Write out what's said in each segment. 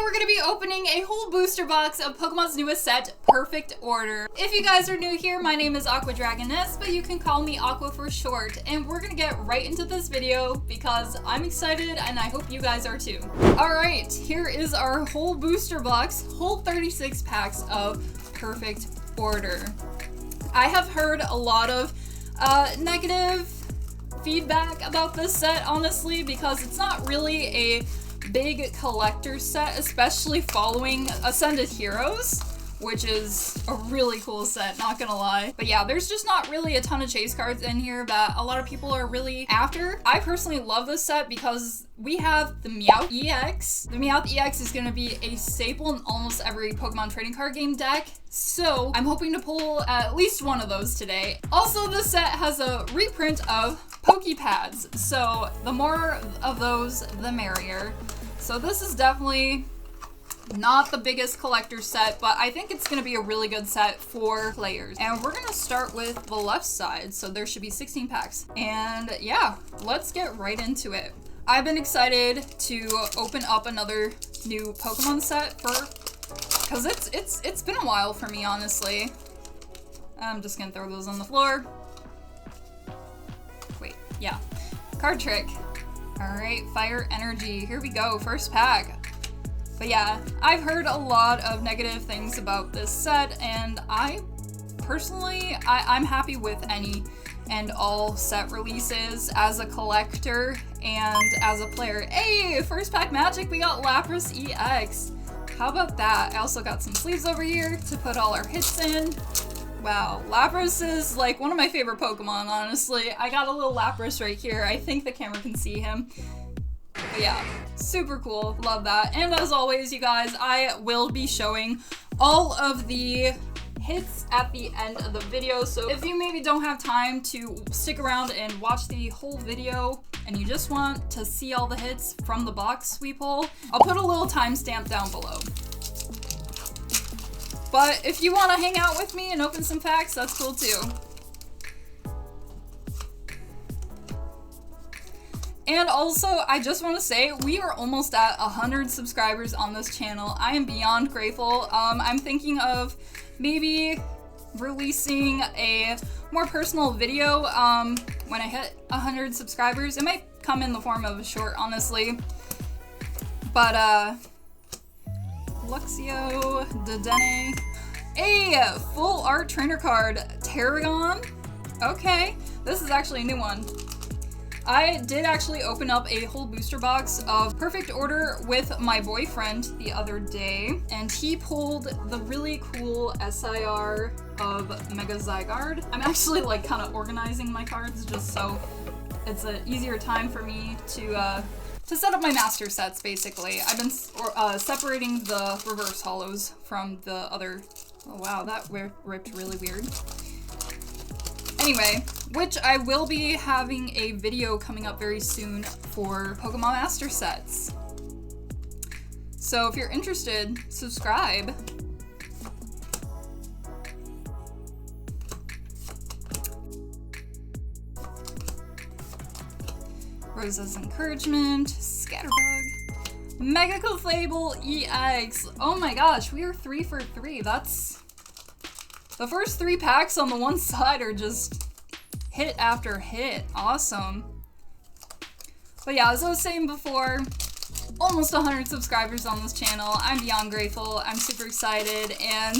we're gonna be opening a whole booster box of Pokemon's newest set, Perfect Order. If you guys are new here, my name is Aqua Dragoness, but you can call me Aqua for short, and we're gonna get right into this video because I'm excited and I hope you guys are too. Alright, here is our whole booster box, whole 36 packs of Perfect Order. I have heard a lot of negative feedback about this set, honestly, because it's not really a big collector set, especially following Ascended Heroes, which is a really cool set, not gonna lie. But yeah, there's just not really a ton of chase cards in here that a lot of people are really after. I personally love this set because we have the Meowth EX. The Meowth EX is gonna be a staple in almost every Pokemon trading card game deck, so I'm hoping to pull at least one of those today. Also, this set has a reprint of Pokepads, so the more of those, the merrier. So this is definitely not the biggest collector set, but I think it's gonna be a really good set for players. And we're gonna start with the left side, so there should be 16 packs. And yeah, let's get right into it. I've been excited to open up another new Pokemon set because it's been a while for me, honestly. I'm just gonna throw those on the floor. Wait, yeah. Card trick. Alright, Fire Energy. Here we go, first pack. But yeah, I've heard a lot of negative things about this set, and I'm happy with any and all set releases as a collector and as a player. Hey, first pack magic, we got Lapras EX. How about that? I also got some sleeves over here to put all our hits in. Wow, Lapras is like one of my favorite Pokemon, honestly. I got a little Lapras right here. I think the camera can see him. But yeah, super cool. Love that. And as always, you guys, I will be showing all of the hits at the end of the video. So if you maybe don't have time to stick around and watch the whole video and you just want to see all the hits from the box we pull, I'll put a little timestamp down below. But if you want to hang out with me and open some packs, that's cool too. And also, I just want to say, we are almost at 100 subscribers on this channel. I am beyond grateful. I'm thinking of maybe releasing a more personal video when I hit 100 subscribers. It might come in the form of a short, honestly. But, Luxio, Dedenne. A full art trainer card, Tarragon. Okay, this is actually a new one. I did actually open up a whole booster box of Perfect Order with my boyfriend the other day, and he pulled the really cool SIR of Mega Zygarde. I'm actually like kind of organizing my cards just so it's an easier time for me to set up my master sets, basically. I've been separating the reverse holos from the other. Oh wow, that ripped really weird. Anyway, which I will be having a video coming up very soon for Pokemon Master Sets. So if you're interested, subscribe. Rosa's Encouragement, Scatterbug, Mega Clefable EX. Oh my gosh, we are 3 for 3. That's the first 3 packs on the one side are just hit after hit. Awesome. But yeah, as I was saying before, almost 100 subscribers on this channel. I'm beyond grateful. I'm super excited, and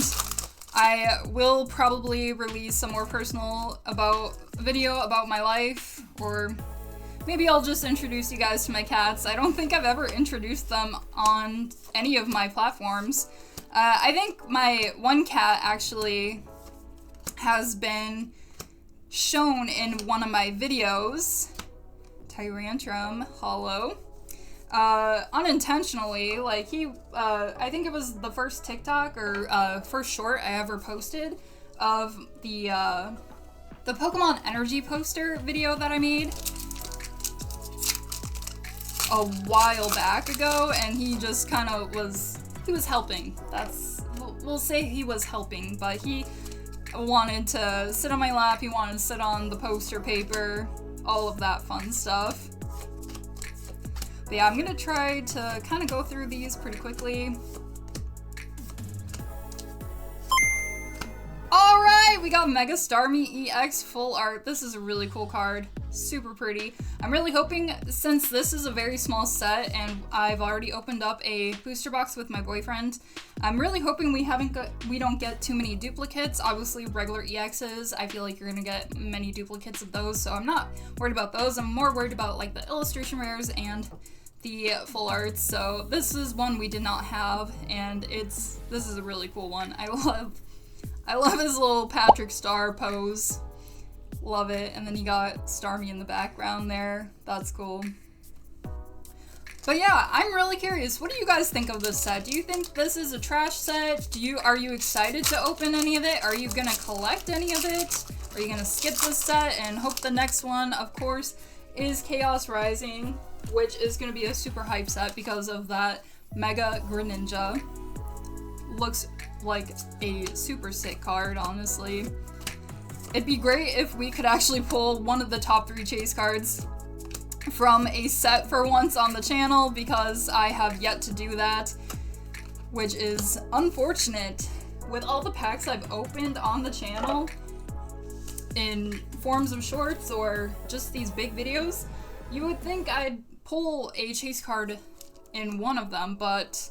I will probably release some more personal video about my life, or maybe I'll just introduce you guys to my cats. I don't think I've ever introduced them on any of my platforms. I think my one cat actually has been shown in one of my videos, Tyrantrum Hollow, unintentionally. Like I think it was the first TikTok or first short I ever posted of the Pokemon Energy poster video that I made a while back ago, and he just kind of was helping. We'll say he was helping, but he wanted to sit on my lap, he wanted to sit on the poster paper, all of that fun stuff. But yeah, I'm gonna try to kind of go through these pretty quickly. Alright, we got Mega Starmie EX Full Art. This is a really cool card. Super pretty. I'm really hoping, since this is a very small set and I've already opened up a booster box with my boyfriend, I'm really hoping we don't get too many duplicates. Obviously, regular EXs, I feel like you're gonna get many duplicates of those, so I'm not worried about those. I'm more worried about like the illustration rares and the full arts. So this is one we did not have, and this is a really cool one. I love his little Patrick Star pose. Love it. And then you got Starmie in the background there. That's cool. But yeah, I'm really curious. What do you guys think of this set? Do you think this is a trash set? Are you excited to open any of it? Are you gonna collect any of it? Are you gonna skip this set and hope the next one, of course, is Chaos Rising, which is gonna be a super hype set because of that Mega Greninja. Looks like a super sick card, honestly. It'd be great if we could actually pull one of the top 3 chase cards from a set for once on the channel, because I have yet to do that, which is unfortunate. With all the packs I've opened on the channel in forms of shorts or just these big videos, you would think I'd pull a chase card in one of them, but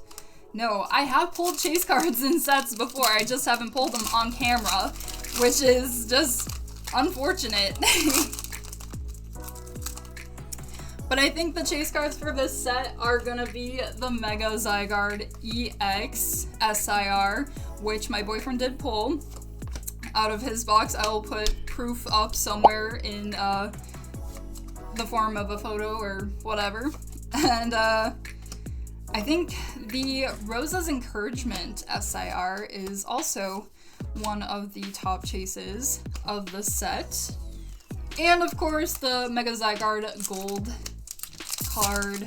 no, I have pulled chase cards in sets before, I just haven't pulled them on camera, which is just unfortunate. But I think the chase cards for this set are gonna be the Mega Zygarde EX SIR, which my boyfriend did pull out of his box. I will put proof up somewhere in the form of a photo or whatever. And I think the Rosa's Encouragement SIR is also one of the top chases of the set. And of course, the Mega Zygarde Gold card,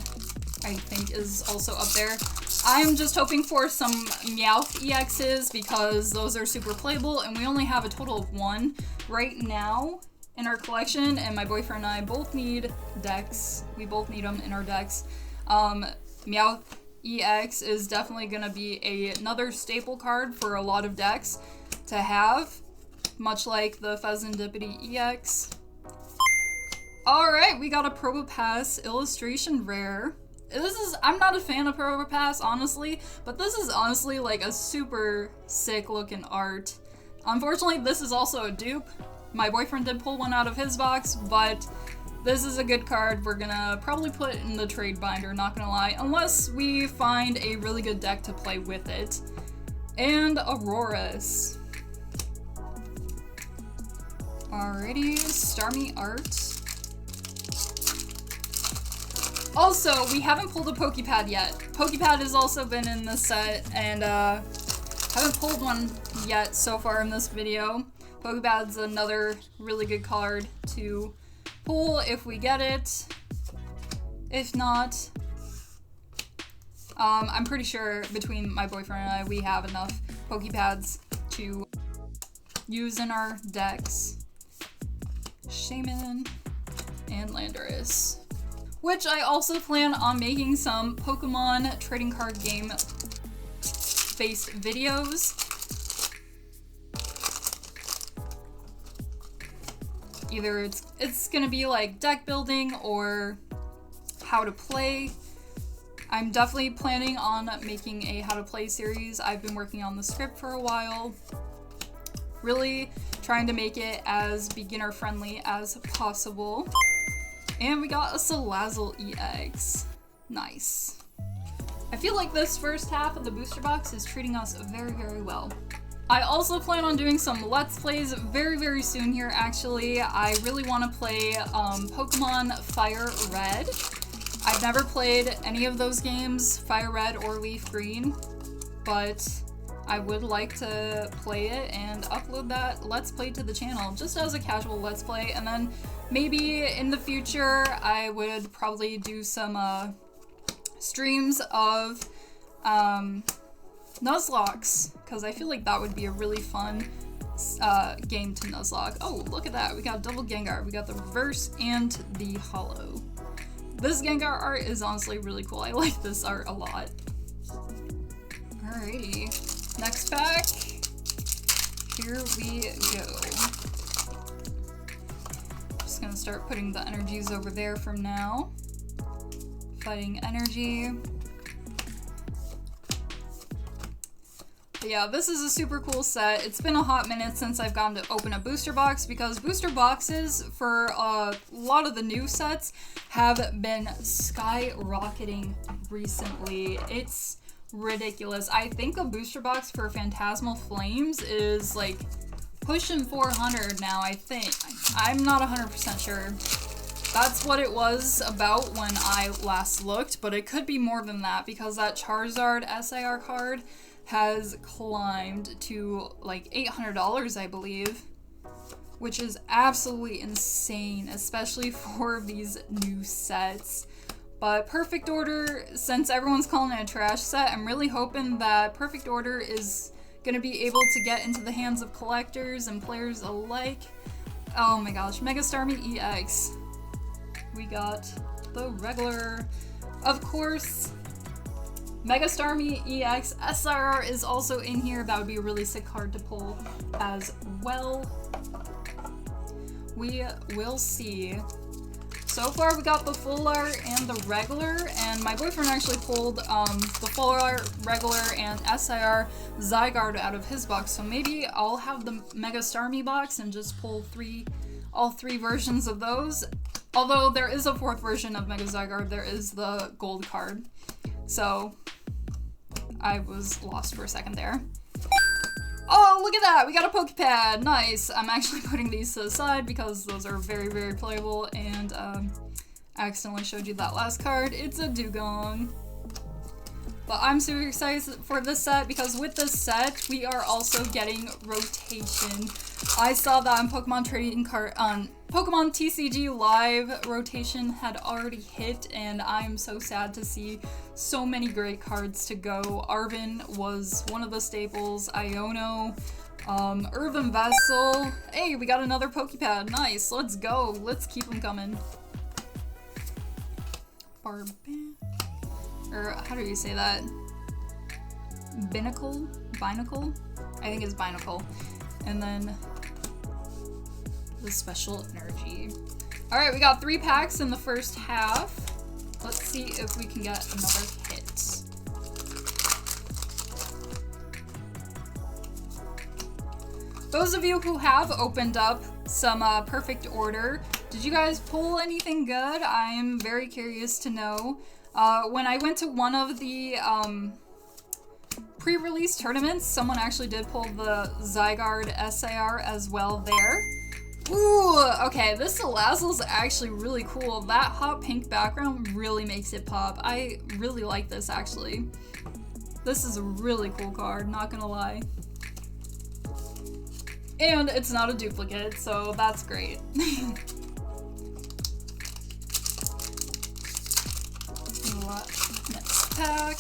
I think, is also up there. I'm just hoping for some Meowth EXs because those are super playable, and we only have a total of 1 right now in our collection, and my boyfriend and I both need decks. We both need them in our decks. Meowth EX is definitely gonna be another staple card for a lot of decks to have, much like the Pheasantipity EX. Alright, we got a Probopass illustration rare. I'm not a fan of Probopass, honestly, but this is honestly like a super sick looking art. Unfortunately, this is also a dupe. My boyfriend did pull one out of his box, but this is a good card. We're gonna probably put it in the trade binder, not gonna lie, unless we find a really good deck to play with it. And Auroras. Alrighty, Starmie art. Also, we haven't pulled a Pokepad yet. Pokepad has also been in this set, and haven't pulled one yet so far in this video. Pokepad's another really good card to pull if we get it. If not, I'm pretty sure between my boyfriend and I, we have enough Pokepads to use in our decks. Shaman and Landorus. Which I also plan on making some Pokemon trading card game based videos. Either it's gonna be like deck building or how to play. I'm definitely planning on making a how to play series. I've been working on the script for a while. Really trying to make it as beginner friendly as possible. And we got a Salazzle EX. Nice. I feel like this first half of the booster box is treating us very, very well. I also plan on doing some Let's Plays very, very soon here, actually. I really want to play Pokemon Fire Red. I've never played any of those games, Fire Red or Leaf Green, but I would like to play it and upload that Let's Play to the channel, just as a casual Let's Play, and then maybe in the future I would probably do some streams of Nuzlocke, because I feel like that would be a really fun game to Nuzlocke. Oh, look at that, we got double Gengar, we got the reverse and the holo. This Gengar art is honestly really cool. I like this art a lot. Alrighty, next pack. Here we go. Just gonna start putting the energies over there from now. Fighting energy. But yeah, this is a super cool set. It's been a hot minute since I've gone to open a booster box because booster boxes for a lot of the new sets have been skyrocketing recently. It's ridiculous. I think a booster box for Phantasmal Flames is like pushing 400 now, I think. I'm not 100% sure. That's what it was about when I last looked, but it could be more than that because that Charizard SIR card has climbed to like $800, I believe, which is absolutely insane, especially for these new sets. But Perfect Order, since everyone's calling it a trash set, I'm really hoping that Perfect Order is gonna be able to get into the hands of collectors and players alike. Oh my gosh, Mega Starmie EX. We got the regular, of course. Mega Starmie EX SRR is also in here. That would be a really sick card to pull as well. We will see. So far we got the full art and the regular, and my boyfriend actually pulled the full art, regular, and SIR Zygarde out of his box, so maybe I'll have the Mega Starmie box and just pull all three versions of those. Although there is a fourth version of Mega Zygarde, there is the gold card. So I was lost for a second there. Oh, look at that! We got a Pokepad! Nice! I'm actually putting these to the side because those are very, very playable, and I accidentally showed you that last card. It's a Dugong. But I'm super excited for this set because with this set, we are also getting rotation. I saw that on Pokemon Trading Card, Pokemon TCG Live rotation had already hit, and I'm so sad to see so many great cards to go. Arven was one of the staples, Iono, Irvin Vessel. Hey, we got another Pokepad. Nice, let's go. Let's keep them coming. Or how do you say that? Binacle? Binacle? I think it's Binacle. And then the special energy. Alright, we got 3 packs in the first half. Let's see if we can get another hit. Those of you who have opened up some Perfect Order, did you guys pull anything good? I am very curious to know. When I went to one of the pre-release tournaments, someone actually did pull the Zygarde SIR as well there. Ooh, okay, this Salazzle's actually really cool. That hot pink background really makes it pop. I really like this, actually. This is a really cool card, not gonna lie. And it's not a duplicate, so that's great. Next pack.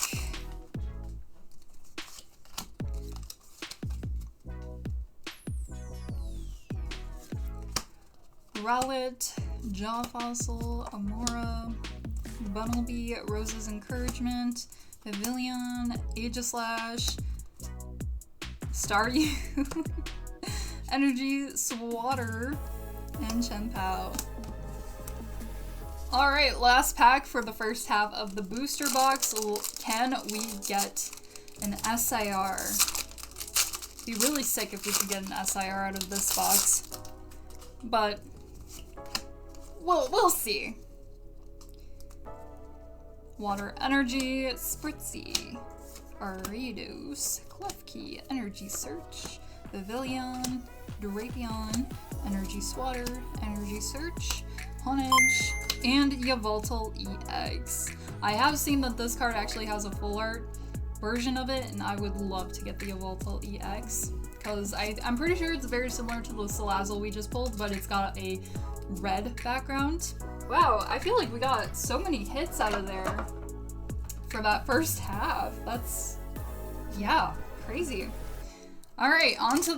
Rowlet, Jaw Fossil, Amora, Bunnelby, Rose's Encouragement, Pavilion, Aegislash, Staryu, Energy Swatter, and Chenpao. Alright, last pack for the first half of the booster box. Can we get an SIR? It'd be really sick if we could get an SIR out of this box. But we'll see. Water Energy, Spritzy, Aridos, Klefki, Energy Search, Pavilion, Drapion, Energy Swatter, Energy Search, Honedge, and Yveltal EX. I have seen that this card actually has a full art version of it, and I would love to get the Yveltal EX because I'm pretty sure it's very similar to the Salazzle we just pulled, but it's got a red background. Wow, I feel like we got so many hits out of there for that first half. That's, yeah, crazy. All right, on to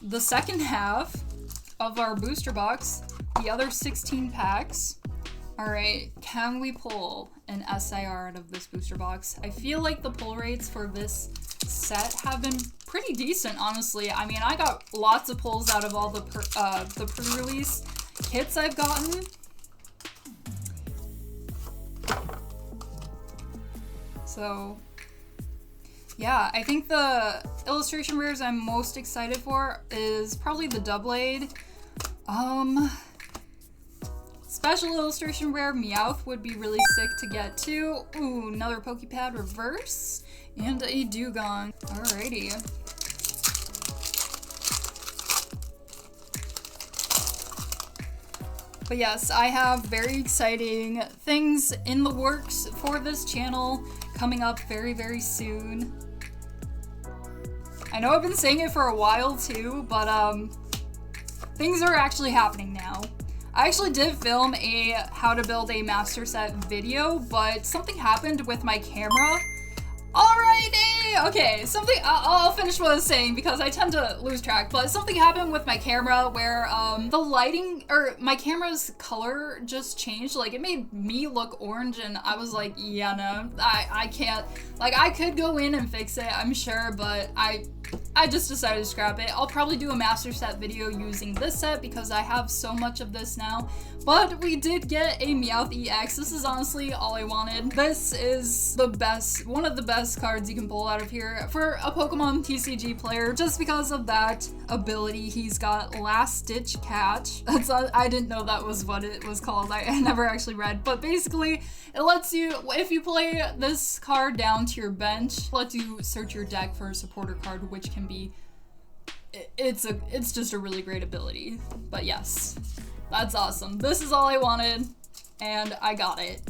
the second half of our booster box, the other 16 packs. Alright, can we pull an SIR out of this booster box? I feel like the pull rates for this set have been pretty decent, honestly. I mean, I got lots of pulls out of all the pre-release kits I've gotten. So, yeah, I think the illustration rares I'm most excited for is probably the Doublade. Special illustration rare Meowth would be really sick to get too. Ooh, another Pokepad reverse and a Dugong. Alrighty. But yes, I have very exciting things in the works for this channel coming up very, very soon. I know I've been saying it for a while too, but things are actually happening now. I actually did film a how to build a master set video, but something happened with my camera. Alrighty! Okay, I'll finish what I was saying because I tend to lose track, but something happened with my camera where the lighting, or my camera's color just changed. Like, it made me look orange, and I was like, yeah, no, I can't. Like, I could go in and fix it, I'm sure, but I just decided to scrap it. I'll probably do a master set video using this set because I have so much of this now. But we did get a Meowth EX. This is honestly all I wanted. This is the best, one of the best cards you can pull out of here for a Pokemon TCG player, just because of that ability. He's got Last Ditch Catch. I didn't know that was what it was called. I never actually read, but basically it lets you, if you play this card down to your bench, it lets you search your deck for a supporter card, which can be, it's just a really great ability. But yes, that's awesome. This is all I wanted, and I got it.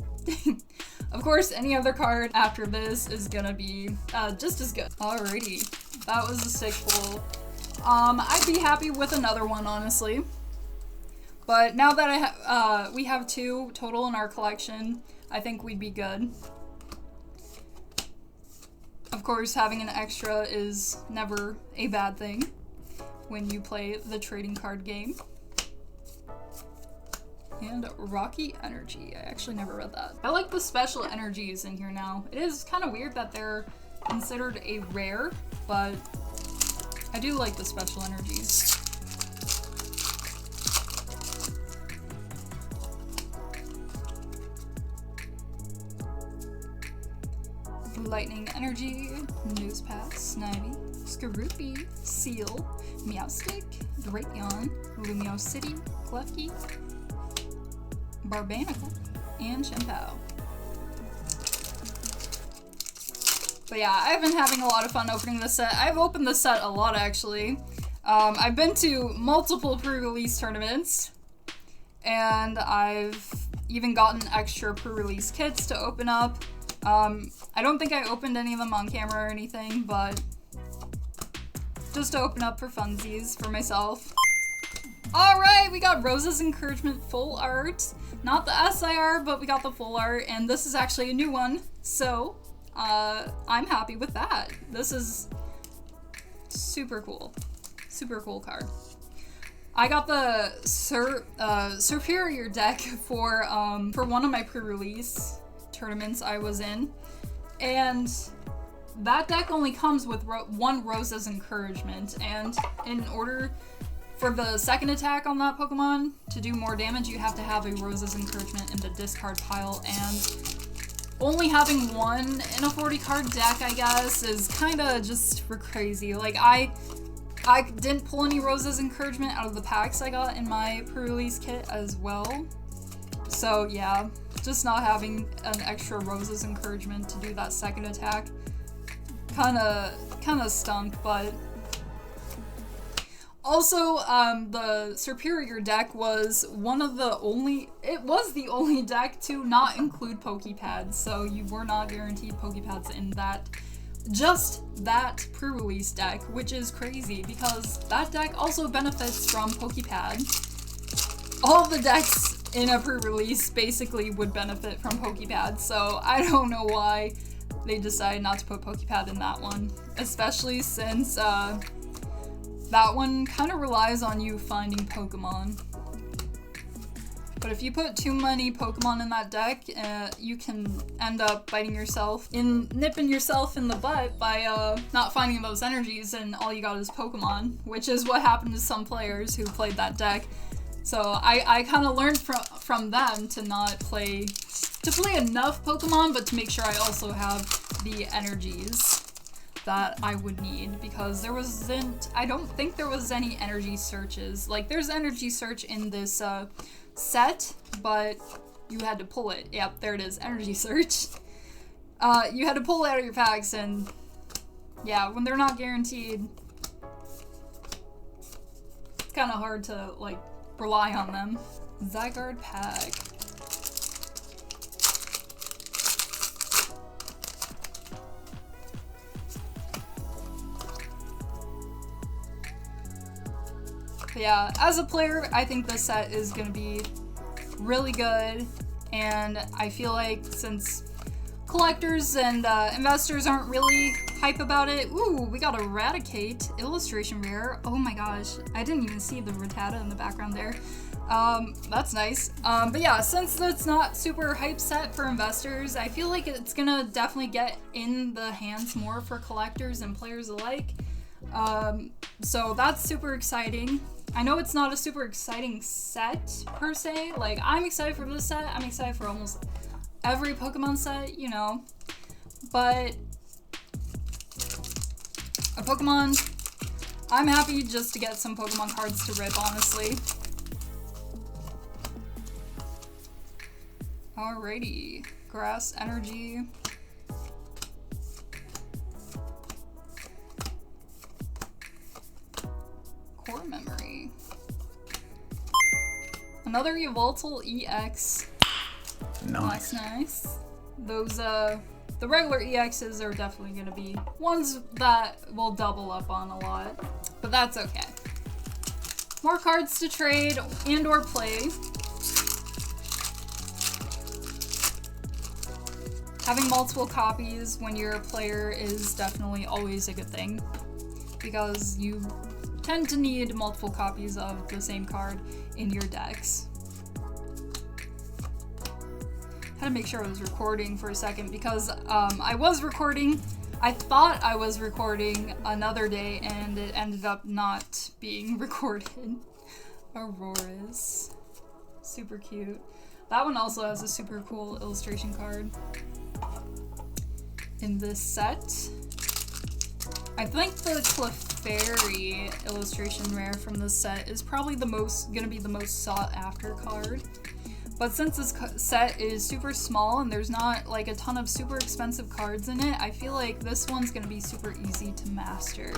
Of course, any other card after this is gonna be just as good. Alrighty, that was a sick pull. I'd be happy with another one, honestly. But now that we have 2 total in our collection, I think we'd be good. Of course, having an extra is never a bad thing when you play the trading card game. And Rocky Energy. I actually never read that. I like the special energies in here now. It is kind of weird that they're considered a rare, but I do like the special energies. Lightning Energy, Newspath, Snivy, Skorupi, Seal, Meowstic, Drapion, Lumio City, Klefki, Barbanacle, and Chien-Pao. But yeah, I've been having a lot of fun opening this set. I've opened this set a lot, actually. I've been to multiple pre-release tournaments, and I've even gotten extra pre-release kits to open up. I don't think I opened any of them on camera or anything, but just to open up for funsies for myself. Alright, we got Rose's Encouragement full art. Not the SIR, but we got the full art, and this is actually a new one, so I'm happy with that. This is super cool. Super cool card. I got the Superior deck for one of my pre-release tournaments I was in, and that deck only comes with one Rose's Encouragement, and in order for the second attack on that Pokemon to do more damage, you have to have a Rose's Encouragement in the discard pile, and only having one in a 40 card deck, I guess, is kind of just for crazy. Like, I didn't pull any Rose's Encouragement out of the packs I got in my pre-release kit as well. So yeah, just not having an extra Rose's Encouragement to do that second attack kinda stunk, but also, the Superior deck was the only deck to not include Pokepads, so you were not guaranteed Pokepads in just that pre-release deck, which is crazy because that deck also benefits from Pokepad. All the decks in a pre-release basically would benefit from Pokepad, so I don't know why they decided not to put Pokepad in that one, especially since that one kind of relies on you finding Pokemon. But if you put too many Pokemon in that deck, you can end up nipping yourself in the butt by not finding those energies, and all you got is Pokemon, which is what happened to some players who played that deck. So I kind of learned from them to play enough Pokemon, but to make sure I also have the energies that I would need, because I don't think there was any energy searches. Like, there's energy search in this set, but you had to pull it. Yep, there it is, energy search. You had to pull it out of your packs, and yeah, when they're not guaranteed, it's kind of hard to, like, rely on them. Zygarde pack. But yeah, as a player, I think this set is gonna be really good, and I feel like since collectors and investors aren't really hype about it. Ooh, we got Eradicate illustration rare. Oh my gosh, I didn't even see the Rattata in the background there. That's nice. But yeah, since it's not super hype set for investors, I feel like it's gonna definitely get in the hands more for collectors and players alike. So that's super exciting. I know it's not a super exciting set per se. Like, I'm excited for this set. I'm excited for almost every Pokemon set, you know. But a Pokemon, I'm happy just to get some Pokemon cards to rip, honestly. Alrighty, Grass Energy. Core Memory. Another Yveltal EX. Nice. That's nice. Those, the regular EXs are definitely gonna be ones that will double up on a lot, but that's okay. More cards to trade and or play. Having multiple copies when you're a player is definitely always a good thing, because you tend to need multiple copies of the same card in your decks. Had to make sure I was recording for a second, because I thought I was recording another day, and it ended up not being recorded. Auroras. Super cute. That one also has a super cool illustration card in this set. I think the Clefairy illustration rare from this set is probably gonna be the most sought after card. But since this set is super small and there's not like a ton of super expensive cards in it, I feel like this one's gonna be super easy to master.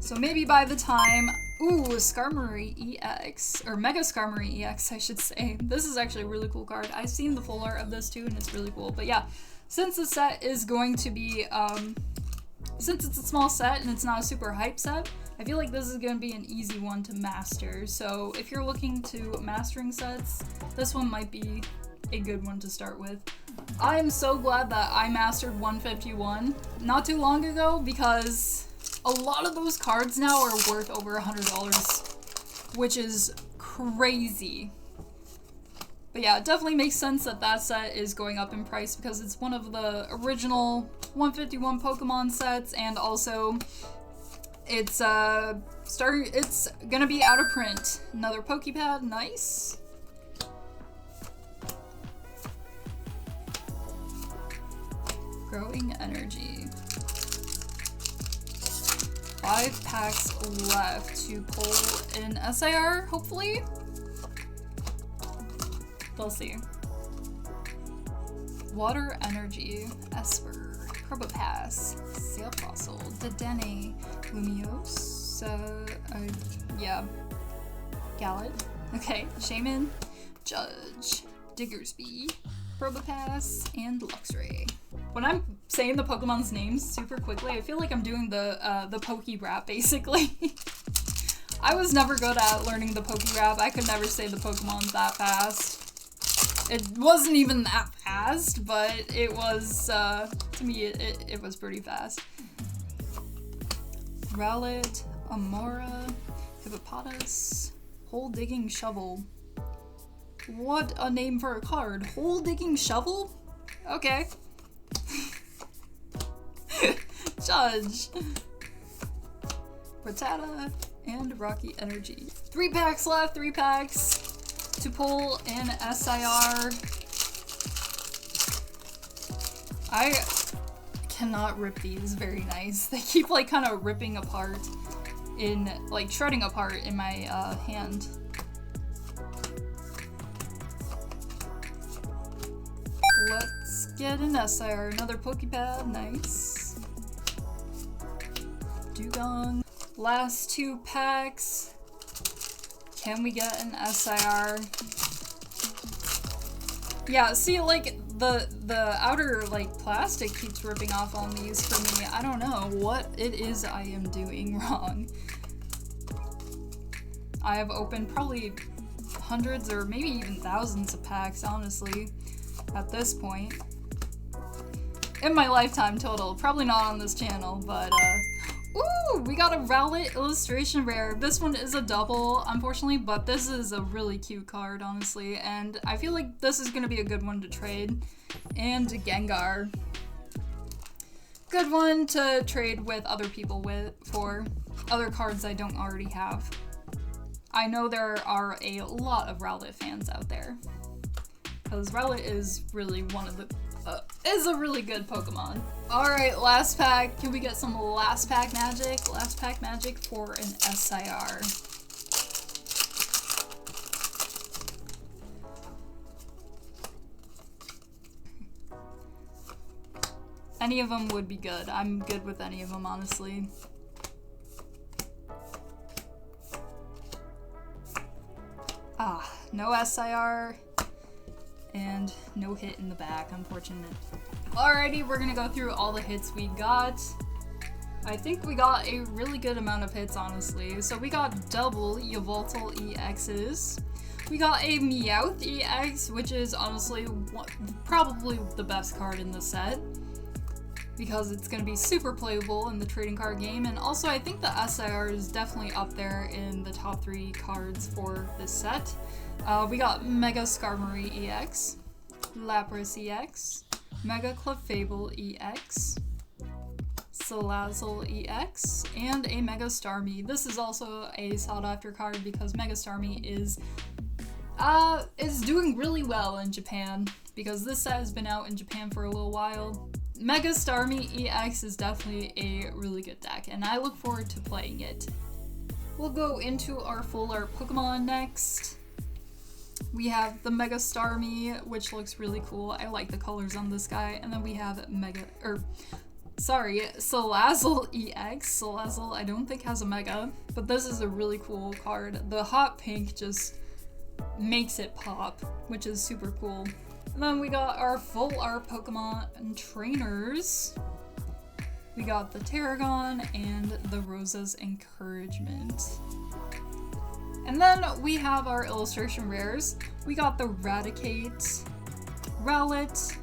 So maybe by the time, ooh, Skarmory EX, or Mega Skarmory EX, I should say. This is actually a really cool card. I've seen the full art of this too, and it's really cool. But yeah, since the set is going to be, since it's a small set and it's not a super hype set, I feel like this is going to be an easy one to master. So if you're looking to mastering sets, this one might be a good one to start with. I am so glad that I mastered 151 not too long ago, because a lot of those cards now are worth over $100, which is crazy. But yeah, it definitely makes sense that that set is going up in price, because it's one of the original 151 Pokemon sets, and also it's gonna be out of print. Another Pokepad, nice. Growing Energy. 5 packs left to pull an SIR, hopefully. We'll see. Water Energy, Esper, Probopass, Sail Fossil, Dedenne, Lumiose, yeah, Gallet, okay, Shaman, Judge, Diggersby, Probopass, and Luxray. When I'm saying the Pokemon's names super quickly, I feel like I'm doing the Poke-Rap, basically. I was never good at learning the Poke-Rap. I could never say the Pokemon that fast. It wasn't even that fast, but it was, to me, it was pretty fast. Rowlet, Amora, Hippopotamus. Hole digging shovel. What a name for a card. Hole digging shovel? Okay. Judge. Rattata and Rocky Energy. 3 packs left, 3 packs to pull in SIR. I cannot rip these very nice. They keep like kind of ripping apart in, like shredding apart in my hand. Let's get an SIR, another Pokepad, nice. Dugong. Last 2 packs. Can we get an SIR? Yeah, see, like, the outer, like, plastic keeps ripping off on these for me. I don't know what it is I am doing wrong. I have opened probably hundreds or maybe even thousands of packs, honestly, at this point. In my lifetime total. Probably not on this channel, but, ooh, we got a Rowlet illustration rare. This one is a double, unfortunately, but this is a really cute card, honestly, and I feel like this is gonna be a good one to trade. And Gengar. Good one to trade with other people for other cards I don't already have. I know there are a lot of Rowlet fans out there, because Rowlet is really one of the is a really good Pokemon. Alright, last pack. Can we get some last pack magic? Last pack magic for an SIR. Any of them would be good. I'm good with any of them, honestly. Ah, no SIR. And no hit in the back, unfortunate. Alrighty, we're gonna go through all the hits we got. I think we got a really good amount of hits, honestly. So we got double Yveltal EXs. We got a Meowth EX, which is honestly probably the best card in the set, because it's gonna be super playable in the trading card game. And also I think the SIR is definitely up there in the top 3 cards for this set. We got Mega Skarmory EX, Lapras EX, Mega Clefable EX, Salazzle EX, and a Mega Starmie. This is also a sought after card because Mega Starmie is doing really well in Japan, because this set has been out in Japan for a little while. Mega Starmie EX is definitely a really good deck, and I look forward to playing it. We'll go into our full art Pokemon next. We have the Mega Starmie, which looks really cool. I like the colors on this guy. And then we have Salazzle EX. Salazzle I don't think has a Mega, but this is a really cool card. The hot pink just makes it pop, which is super cool. And then we got our full art Pokemon and trainers. We got the Tarragon and the Rosa's Encouragement. And then we have our illustration rares. We got the Raticate, Rowlet,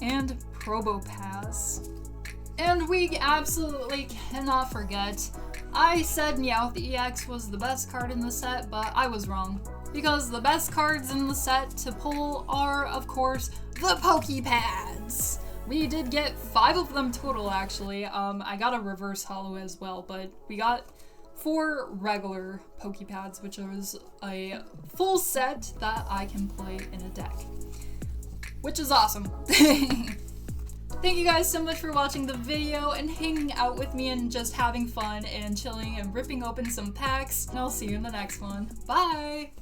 and Probopass. And we absolutely cannot forget, I said Meowth EX was the best card in the set, but I was wrong. Because the best cards in the set to pull are, of course, the Pokepads. We did get 5 of them total, actually. I got a reverse holo as well, but we got 4 regular Pokepads, which is a full set that I can play in a deck, which is awesome. Thank you guys so much for watching the video and hanging out with me and just having fun and chilling and ripping open some packs, and I'll see you in the next one. Bye!